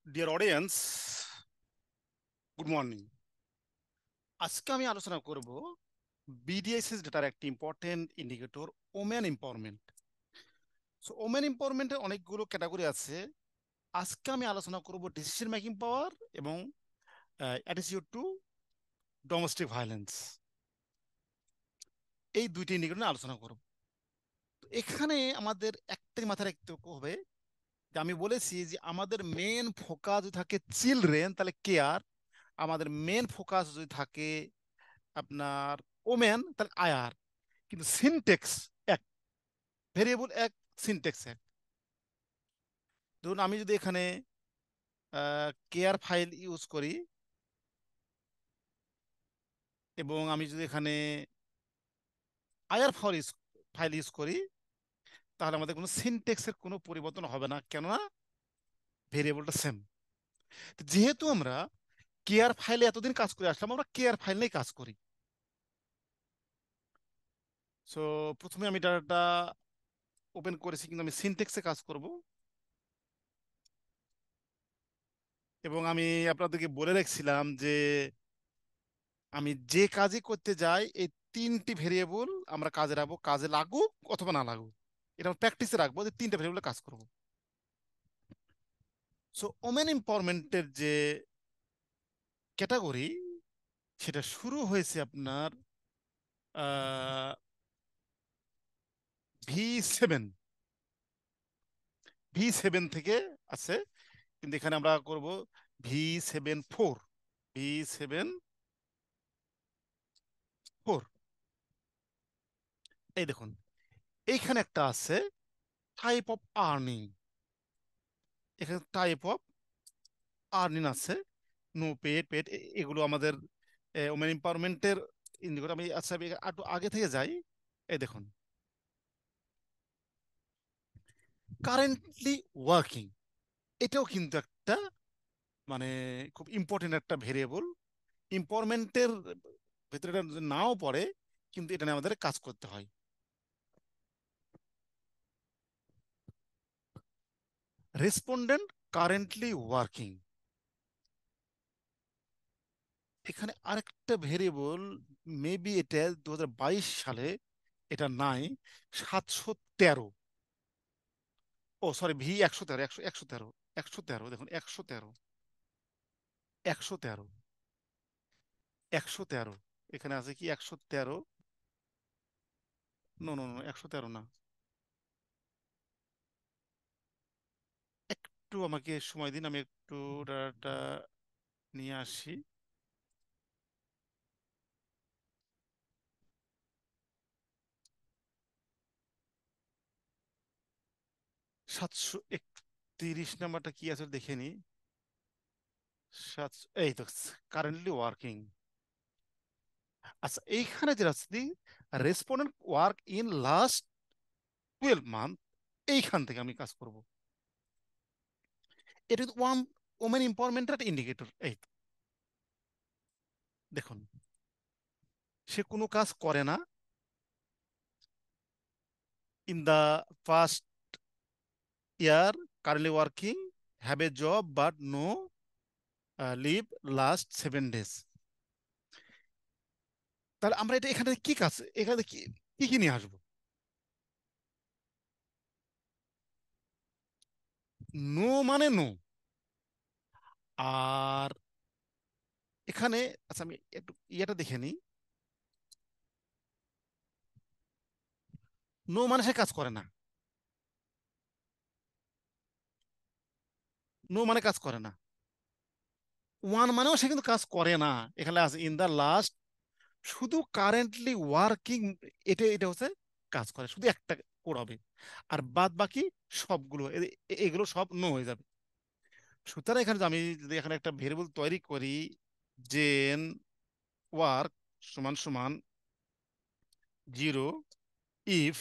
Dear audience, good morning. আজকে আমি আলোচনা করব বিডিএসএস ডেটার একটি important indicator, women empowerment. So women এম্পাওয়ারমেন্টের অনেকগুলো ক্যাটাগরি আছে। আজকে আমি আলোচনা করব ডিসিশন মেকিং পাওয়ার এবং অ্যাটিটিউড টু ডোমেস্টিক ভায়োলেন্স। এই দুইটি ইন্ডিকেটর নিয়ে আলোচনা করব। তো এখানে আমাদের একটাই মাথায় রাখতে হবে যে আমি বলেছি যে আমাদের মেন ফোকাস যদি থাকে চিলড্রেন তাহলে কেয়ার, আমাদের মেন ফোকাস যদি থাকে আপনার ওমেন তাহলে আয়ার। কিন্তু সিনটেক্স এক, ভেরিয়েবল এক, সিনটেক্স এক। ধরুন আমি যদি এখানে কেয়ার ফাইল ইউজ করি এবং আমি যদি এখানে আয়ার ফাইল ইউজ করি, তাহলে আমাদের কোনো সিনটেক্সের কোনো পরিবর্তন হবে না, কেননা ভেরিয়েবলটা সেম। যেহেতু আমরা কেয়ার ফাইলে এতদিন কাজ করে আসলাম, আমরা কেয়ার ফাইল নিয়ে কাজ করি। সো প্রথমে আমি ডাটা ওপেন করেছি, কিন্তু আমি সিনটেক্সে কাজ করব। এবং আমি আপনাদেরকে বলে রাখছিলাম যে আমি যে কাজই করতে যাই এই তিনটি ভেরিয়েবল আমরা কাজে রাখবো, কাজে লাগুক অথবা না লাগুক। এটা প্র্যাকটিসে রাখবো যে তিনটা ভেরিয়েবলে কাজ করব। সো ওমেন এম্পাওয়ারমেন্টের যে ক্যাটাগরি, সেটা শুরু হয়েছে আপনার V7 V7 থেকে আছে। কিন্তু এখানে আমরা করব V7 4, V7 4। এই দেখুন, এইখানে একটা আছে টাইপ অফ আর্নিং। এখানে টাইপ অফ আর্নিং আছে, নো পেড, পেড, এগুলো আমাদের ওমেন এম্পাওয়ারমেন্টের ইন্ডিকেটর। আমি আচ্ছা আমি একটু আগে থেকে যাই। এই দেখুন, কারেন্টলি ওয়ার্কিং, এটাও কিন্তু একটা মানে খুব ইম্পর্টেন্ট একটা ভেরিয়েবল। এম্পাওয়ারমেন্টের ভেতরে এটা যদি নাও পড়ে, কিন্তু এটা নিয়ে আমাদের কাজ করতে হয়। রেসপন্ডেন্ট কারেন্টলি ওয়ার্কিং, এখানে আরেকটা ভেরিয়েবল, মেবি এটা 2022 সালে এটা নাই, 713। ও সরি, V113, 113, 113, দেখুন 113, 113, 113। এখানে আছে কি 113? নো নো নো, 113 না। একটু আমাকে সময় দিন, আমি একটু ডাটা নিয়ে আসি। 731 নাম্বারটা কি আছে দেখে নি। এই তো, কারেন্টলি ওয়ার্কিং। আচ্ছা, এইখানে যেটা আছে, respondent work in last 12 month, এইখান থেকে আমি কাজ করব। এটা ওয়ান ওমেন এম্পাওয়ারমেন্টের ইন্ডিকেটর। এই তো, দেখুন, সে কোনো কাজ করে না in the first year, currently working, have a job but no leave last 7 days. তাহলে আমরা এটা এখানে কি কাজ, এখানে কি কি কি নিয়ে আসবো? নো মানে নো। আর এখানে আচ্ছা আমি একটু ইয়েটা দেখে নিই। নো মানে সে কাজ করে না, নো মানে কাজ করে না। ওয়ান মানেও সে কিন্তু কাজ করে না। এখানে আছে ইন দা লাস্ট, শুধু কারেন্টলি ওয়ার্কিং, এটা এটা হচ্ছে কাজ করে, শুধু একটা কোড হবে। আর বাদ বাকি সবগুলো এগুলো সব নো হয়ে যাবে। সুতরাং এখানে আমি যদি এখানে একটা ভেরিয়েবল তৈরি করি, জেন ওয়ার্ক সমান সমান 0, ইফ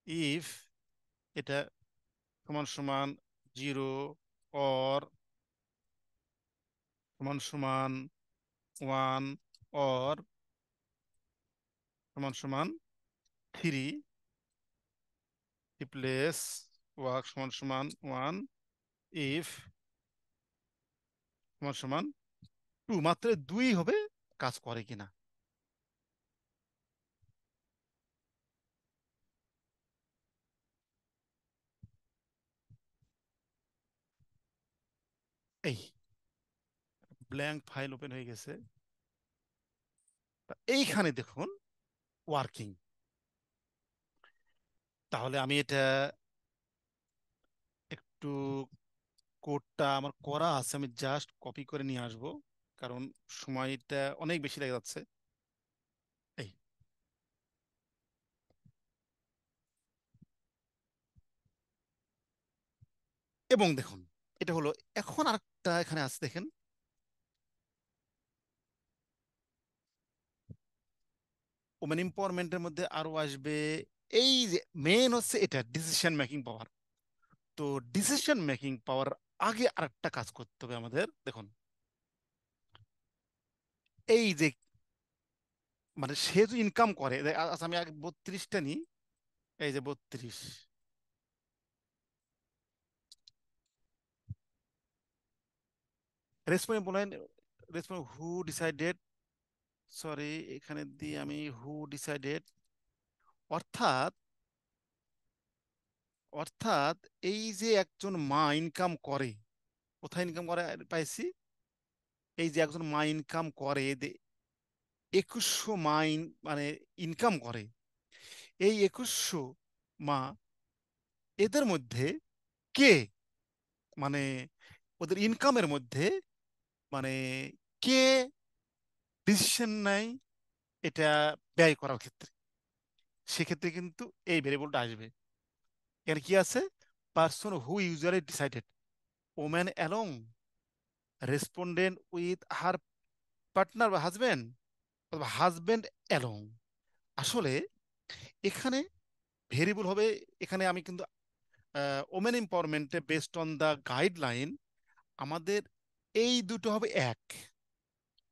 ইফ এটা সমান সমান 0, অর সমান সমান 1, অর সমান সমান 3, রিপ্লেস ওয়ার্ক সমান সমান 1, ইফ সমান সমান টু, মাত্র দুই হবে কাজ করে কিনা। এই ব্ল্যাঙ্ক ফাইল ওপেন হয়ে গেছে। তা এইখানে দেখুন ওয়ার্কিং। তাহলে আমি এটা একটু, কোডটা আমার করা আছে, আমি জাস্ট কপি করে নিয়ে আসবো, কারণ সময়টা অনেক বেশি লেগে যাচ্ছে। এই, এবং দেখুন এটা হলো। এখন আরেকটা এখানে আছে দেখেন, ওমেন এম্পাওয়ারমেন্টের মধ্যে আরো আসবে। এই যে মেন হচ্ছে এটা ডিসিশন মেকিং পাওয়ার। তো ডিসিশন মেকিং পাওয়ার আগে আরেকটা কাজ করতে হবে আমাদের। দেখুন এই যে, মানে সে যে ইনকাম করে, আচ্ছা আমি আগে 32টা নিই। এই যে 32, রেসপন্স বলেন, রেসপন্স হু ডিসাইডেড, সরি এখানে দিয়ে আমি হু ডিসাইডেড, অর্থাৎ অর্থাৎ এই যে একজন মা ইনকাম করে, কোথায় ইনকাম করে পাইছি, এই যে একজন মা ইনকাম করে 2100 মা মানে ইনকাম করে, এই 2100 মা, এদের মধ্যে কে, মানে ওদের ইনকামের মধ্যে, মানে কে ডিসিশন নেয় এটা ব্যয় করার ক্ষেত্রে, সেক্ষেত্রে কিন্তু এই ভেরিয়েবলটা আসবে। এখানে কি আছে, person who usually decided, woman along, respondent with her partner বা হাজবেন্ড, অথবা হাজবেন্ড অ্যালং। আসলে এখানে ভেরিয়েবল হবে, এখানে আমি কিন্তু ওমেন এম্পাওয়ারমেন্টে বেসড অন দ্য গাইডলাইন আমাদের এই দুটো হবে এক।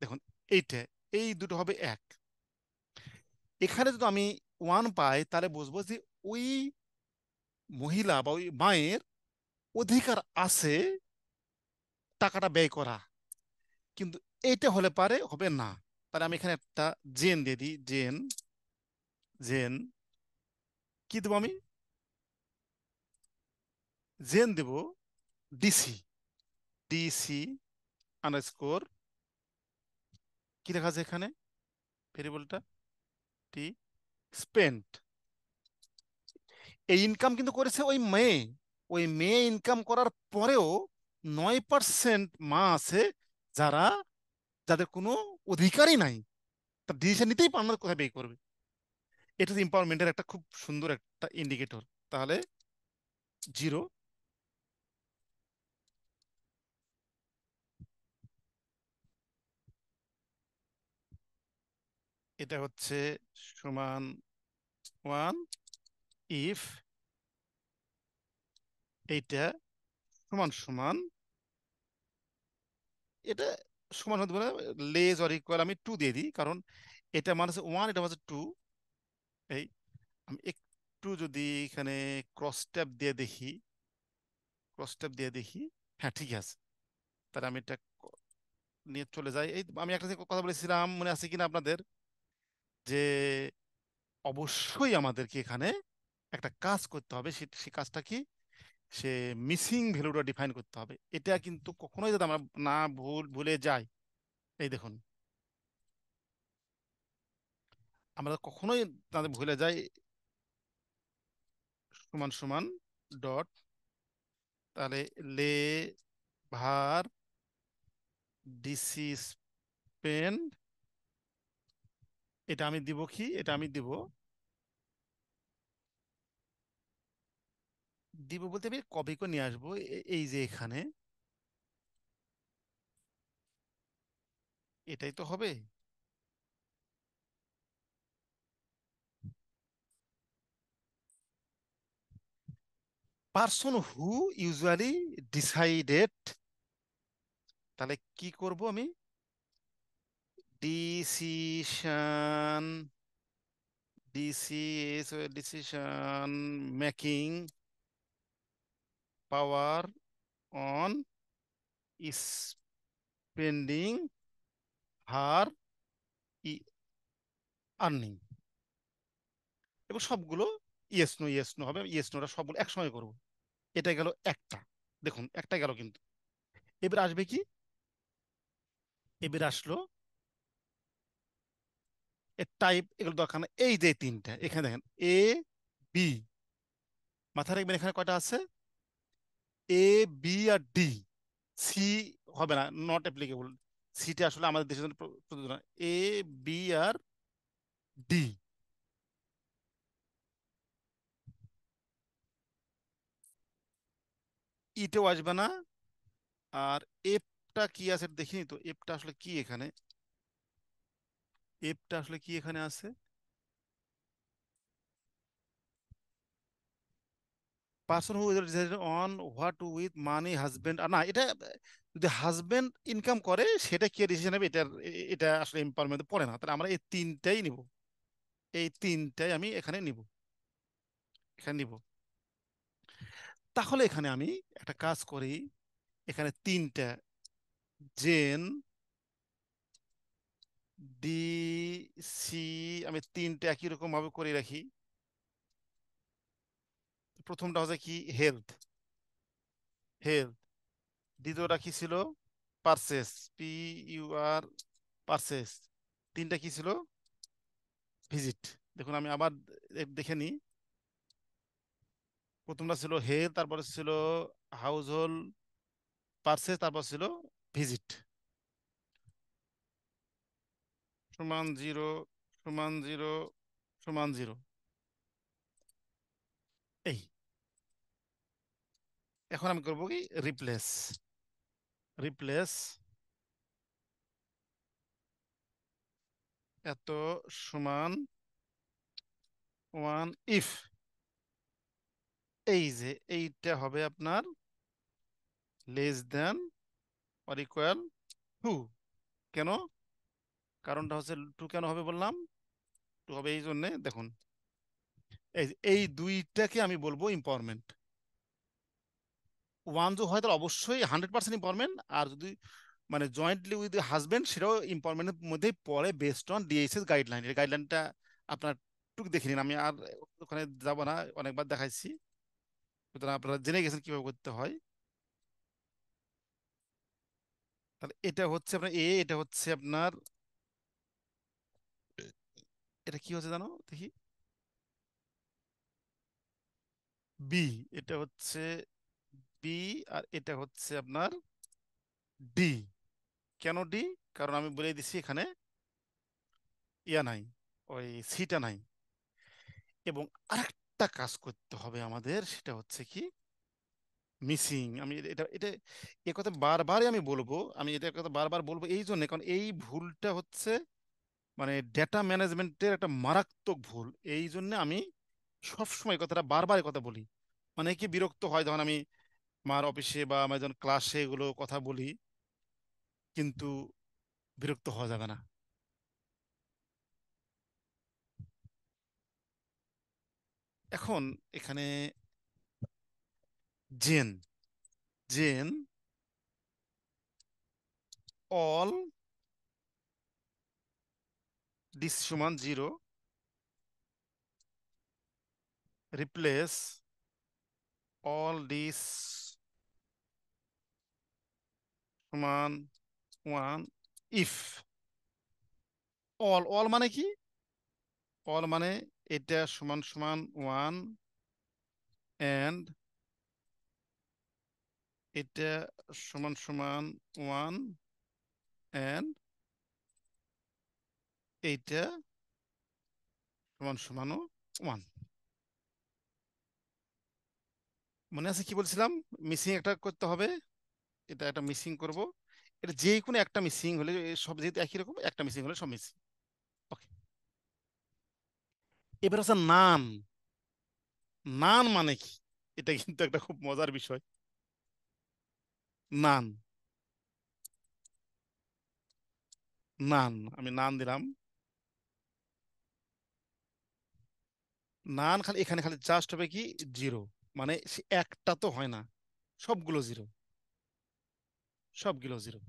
দেখুন এইটা, এই দুটো হবে এক। এখানে যদি আমি ওয়ান পাই তাহলে বুঝবো যে ওই মহিলা বা ওই মায়ের অধিকার আছে টাকাটা ব্যয় করা। কিন্তু এইটা হলে পারে হবে না। তাহলে আমি এখানে একটা জেন দিয়ে দিই, জেন, জেন কি দেবো আমি, জেন দেব ডিসি, ডিসি আন্ডারস্কোর, কি লেখা আছে এখানে ভেরিয়েবলটা, টি স্পেন্ট। এই ইনকাম কিন্তু করেছে ওই মেয়ে, ওই মেয়ে ইনকাম করার পরেও 9% মা আছে যারা, যাদের কোনো অধিকারই নাই, তার ডিসিশন নিতেই পারে না কোথায় ব্যয় করবে। এটা এম্পাওয়ারমেন্টের একটা খুব সুন্দর একটা ইন্ডিকেটর। তাহলে জিরো, এটা হচ্ছে সমান ওয়ান, ইফ এইটা সমান সমান, এটা সমান হতে পারে লেস অর ইকুয়াল, আমি টু দিয়ে দিই, কারণ এটা মানে হচ্ছে ওয়ান, এটা হচ্ছে টু। এই আমি একটু যদি এখানে ক্রস ট্যাব দিয়ে দেখি, ক্রস ট্যাব দিয়ে দেখি, হ্যাঁ ঠিক আছে। তাহলে আমি এটা নিয়ে চলে যাই। এই আমি একটা কথা বলেছিলাম, মনে আছে কিনা আপনাদের, যে অবশ্যই আমাদেরকে এখানে একটা কাজ করতে হবে। সে কাজটা কি, সে মিসিং ভ্যালুটা ডিফাইন করতে হবে। এটা কিন্তু কখনোই যদি আমরা না ভুলে যাই, এই দেখুন আমরা কখনোই তাদের ভুলে যাই, সমান সমান ডট, তাহলে লে ভার ডিসি স্পেন, এটা আমি দিব কি, এটা আমি দিব, দিব বলতে আমি কপি করে নিয়ে আসবো। এই যে এখানে এটাই তো হবে। পার্সন হু ইউজুয়ালি ডিসাইডেড, তাহলে কি করব আমি, decision, DC decision making power on spending her earning, এবং সবগুলো ইয়েস নো হবে, ইয়েস নোটা সবগুলো একসঙ্গে করবো। এটা গেল একটা, দেখুন একটা গেল কিন্তু। এবার আসবে কি, এবার আসলো এর টাইপ, এগুলো দরকার না, এই যে তিনটা এখানে দেখেন, এ বি, মাথায় রাখবেন এখানে কয়টা আছে, A B R D, C হবে না, নট অ্যাপ্লিকেবল, সিটা আসলে আমাদের দেশের জন্য প্রযোজ্য না। এ বি আর ডি, ইটেও আসবে না। আর এফটা কি আছে দেখিনি তো, এফটা আসলে কি এখানে, এফটা আসলে কি এখানে আছে, person who decided on what to with money husband, আর না এটা যদি হাজবেন্ড ইনকাম করে সেটা কি ডিসিশন হবে, এটার এটা আসলে এম্পাওয়ারমেন্টে পড়ে না, তাহলে আমরা এই তিনটাই নিব, এই তিনটাই আমি এখানে নিব, এখানে নিব। তাহলে এখানে আমি একটা কাজ করি, এখানে তিনটা, জেন ডি সি, আমি তিনটা একই রকম ভাবে করে রাখি। প্রথমটা হচ্ছে কি, হেলথ, হেলথ। দ্বিতীয়টা কি ছিল, purchase, P U R, purchase. তিনটা কি ছিল, ভিজিট। দেখুন আমি আবার দেখে নিই, প্রথমটা ছিল হেলথ, তারপরে ছিল হাউস হোল্ড পারচেস, তারপর ছিল ভিজিট। সমান জিরো, সমান জিরো, সমান জিরো, এই। এখন আমি করবো কি, রিপ্লেস, রিপ্লেস এত সমান ওয়ান ইফ, এই যে এইটা হবে আপনার less than or equal to. কেন, কারণটা হচ্ছে টু কেন হবে বললাম, টু হবে এই জন্যে, দেখুন এই দুইটাকে আমি বলবো ইম্পাওয়ারমেন্ট। ওয়ান যদি হয় তাহলে অবশ্যই 100% ইম্পাওয়ারমেন্ট, আর যদি মানে জয়েন্টলি উইথ হাজবেন্ড সেটাও ইম্পাওয়ারমেন্টের মধ্যেই পড়ে, বেসড অন ডিএসএস গাইডলাইন। এই গাইডলাইনটা আপনার টুক দেখে নিন, আমি আর ওখানে যাব না, অনেকবার দেখাইছি, সুতরাং আপনারা জেনে গেছেন কিভাবে করতে হয়। তাহলে এটা হচ্ছে আপনার এ, এটা হচ্ছে আপনার, এটা কি হচ্ছে জানো দেখি, বি, এটা হচ্ছে বি, আর এটা হচ্ছে আপনার ডি। কেন ডি, কারণ আমি বলে দিছি এখানে ইয়া নাই, ওই সিটা নাই। এবং আরেকটা কাজ করতে হবে আমাদের, সেটা হচ্ছে কি, মিসিং। আমি এটা এটা এ কথা বারবারই আমি বলবো, আমি এটা কথা বারবার বলবো এই জন্য, কারণ এই ভুলটা হচ্ছে মানে ডেটা ম্যানেজমেন্টের একটা মারাত্মক ভুল। এই জন্য আমি সবসময় এই কথাটা বারবার এই কথা বলি, মানে কি বিরক্ত হয় যখন আমি আমার অফিসে বা আমার যখন ক্লাসে এগুলো কথা বলি, কিন্তু বিরক্ত হওয়া যাবে না। এখন এখানে জেন, জেন অল ডিস সমান জিরো, রিপ্লেস অল ডিস সমান ওয়ান ইফ, অল, অল মানে কি, অল মানে এটা সমান সমান ওয়ান, এন্ড এটা সমান সমান ওয়ান, এন্ড এইটা সমান সমানও ওয়ান। মনে আছে কি বলছিলাম, মিসিং একটা করতে হবে, এটা একটা মিসিং করব, এটা যে কোনো একটা মিসিং হলে, সব যেহেতু একই রকম, একটা মিসিং হলে সব মিসিং। ওকে, এবার হচ্ছে নান, নান মানে কি, এটা কিন্তু একটা খুব মজার বিষয়। নান, নান, আমি নান দিলাম, নান খালি এখানে খালি জাস্ট হবে কি, জিরো, মানে সে একটা তো হয় না, সবগুলো জিরো, সবগুলো জিরো।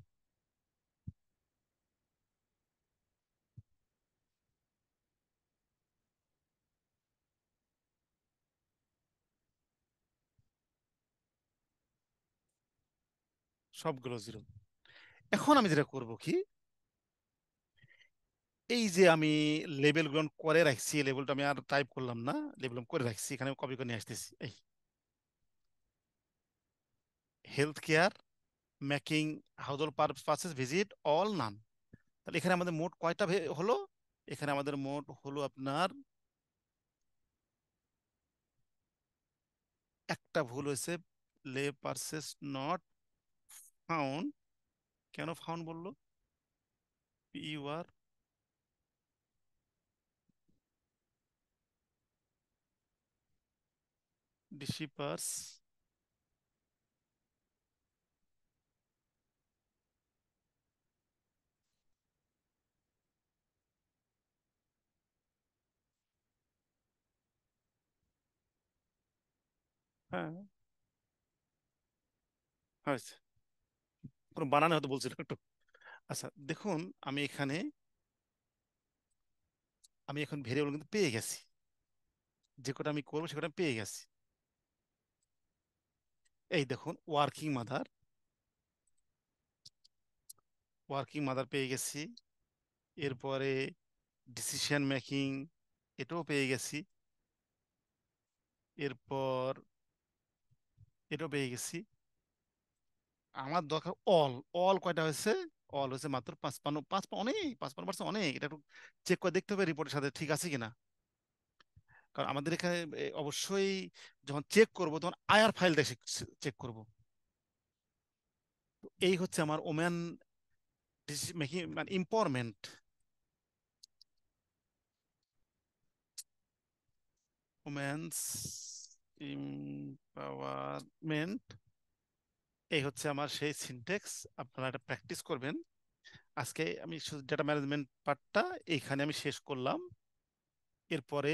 সবগুলো জিরো। এখন আমি যেটা করব কি, এই যে আমি লেবেলগুলো করে রাখছি, লেবেলটা আমি আর টাইপ করলাম না, লেবেল করে রাখছি, এখানে কপি করে নিয়ে আসতেছি। এই health care making household purposes visit all none. তাহলে এখানে আমাদের মোট কয়টা হলো? এখানে আমাদের মোট হলো আপনার একটা ভুল হয়েছে, লে পারসেস নট ফাউন্ড। কেন ফাউন্ড বললো? You are disperse. হ্যাঁ, হয়েছে। কোনো বানানে হয়তো বলছিল একটু। আচ্ছা দেখুন, আমি এখানে আমি এখন ভেরিয়েবল কিন্তু পেয়ে গেছি, যে কটা আমি করবো সে কটা আমি পেয়ে গেছি। এই দেখুন, ওয়ার্কিং মাদার পেয়ে গেছি। এরপরে ডিসিশন মেকিং, এটাও পেয়ে গেছি। এরপর এটাও পেয়ে গেছি। আমার দরকার অল। অল কয়টা হয়েছে? অল হয়েছে মাত্র 55। অনেক, 55% অনেক। এটা একটু চেক করে দেখতে হবে রিপোর্টের সাথে ঠিক আছে কিনা। কারণ আমাদের এখানে অবশ্যই যখন চেক করব তখন আয়ার ফাইল দেখে চেক করব। তো এই হচ্ছে আমার ওম্যান মেকিং মানে ইম্পাওয়ারমেন্ট। ওম্যানস ইম্পাওয়ারমেন্ট, এই হচ্ছে আমার সেই সিনটেক্স। আপনারা এটা প্র্যাকটিস করবেন। আজকে আমি শুধু ডেটা ম্যানেজমেন্ট পার্টটা এইখানে আমি শেষ করলাম। এরপরে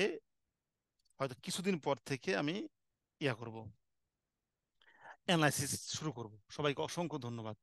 হয়তো কিছুদিন পর থেকে আমি ইয়া করব, অ্যানালাইসিস শুরু করব। সবাইকে অসংখ্য ধন্যবাদ।